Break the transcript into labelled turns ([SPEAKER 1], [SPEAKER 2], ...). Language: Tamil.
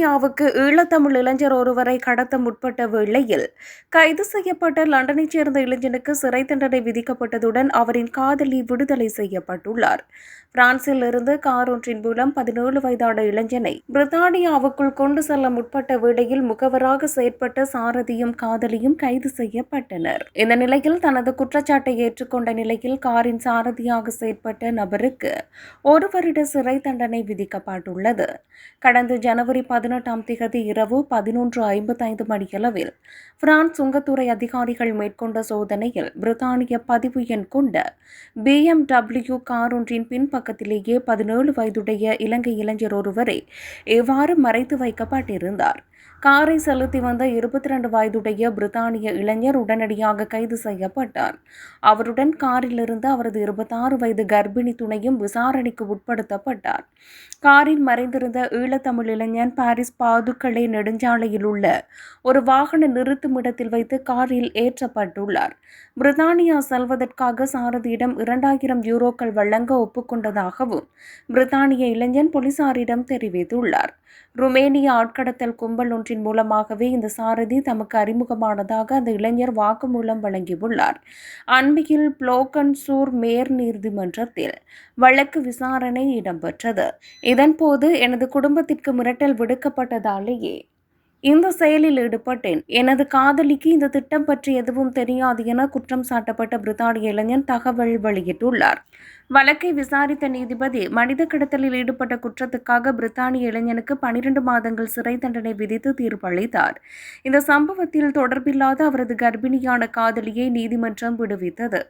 [SPEAKER 1] பிரித்தானியாவுக்கு ஈழத்தமிழ் இளைஞர் ஒருவரை கடத்த முற்பட்ட வேளையில் கைது செய்யப்பட்ட லண்டனைச் சேர்ந்த இளைஞனுக்கு சிறை தண்டனை விதிக்கப்பட்டதுடன் அவரின் காதலி விடுதலை செய்யப்பட்டுள்ளார். பிரான்சில் இருந்து கார் ஒன்றின் மூலம் 17 வயதான இளைஞனை பிரித்தானியாவுக்குள் கொண்டு செல்ல முற்பட்ட வேளையில் முகவராக செயற்பட்ட சாரதியும் காதலியும் கைது செய்யப்பட்டனர். இந்த நிலையில் தனது குற்றச்சாட்டை ஏற்றுக்கொண்ட நிலையில் காரின் சாரதியாக செயற்பட்ட நபருக்கு 1 வருட சிறை தண்டனை விதிக்கப்பட்டுள்ளது. கடந்த ஜனவரி 18ஆம் தேதி இரவு 11:55 மணியளவில் பிரான்ஸ் சுங்கத்துறை அதிகாரிகள் மேற்கொண்ட சோதனையில் பிரித்தானிய பதிவு எண் கொண்ட BMW கார் ஒன்றின் பின்பக்கத்திலேயே 17 வயதுடைய இலங்கை இளைஞர் ஒருவரை இவ்வாறு மறைத்து வைக்கப்பட்டிருந்தார். காரை செலுத்தி வந்த 22 வயதுடைய பிரித்தானிய இளைஞர் உடனடியாக கைது செய்யப்பட்டார். அவருடன் காரில் இருந்த அவரது 26 வயது கர்ப்பிணி துணையும் விசாரணைக்கு உட்படுத்தப்பட்டார். காரில் மறைந்திருந்த ஈழத்தமிழ் இளைஞன் பாரிஸ் பாதுக்களே நெடுஞ்சாலையில் உள்ள ஒரு வாகன நிறுத்துமிடத்தில் வைத்து காரில் ஏற்றப்பட்டுள்ளார். பிரித்தானியா செல்வதற்காக சாரதியிடம் 2000 யூரோக்கள் வழங்க ஒப்புக்கொண்டதாகவும் பிரித்தானிய இளைஞன் போலீசாரிடம் தெரிவித்துள்ளார். ருமேனிய ஆட்கடத்தல் கும்பல் ஒன்றின் மூலமாகவே இந்த சாரதி தமக்கு அறிமுகமானதாக அந்த இளைஞர் வாக்குமூலம் வழங்கியுள்ளார். அண்மையில் புளோக்கன்சூர் மேயர் நீதிமன்றத்தில் வழக்கு விசாரணை இடம்பெற்றது. இதன்போது எனது குடும்பத்திற்கு மிரட்டல் விடுக்கப்பட்டதாலேயே இந்த செயலில் ஈடுபட்டேன். எனது காதலிக்கு இந்த திட்டம் பற்றி எதுவும் தெரியாது என குற்றம் சாட்டப்பட்ட பிரித்தானிய இளைஞன் தகவல் வெளியிட்டுள்ளார். வழக்கை விசாரித்த நீதிபதி மனித கடத்தலில் ஈடுபட்ட குற்றத்துக்காக பிரித்தானிய இளைஞனுக்கு 12 மாதங்கள் சிறை தண்டனை விதித்து தீர்ப்பளித்தார். இந்த சம்பவத்தில் தொடர்பில்லாத அவரது கர்ப்பிணியான காதலியை நீதிமன்றம் விடுவித்தது.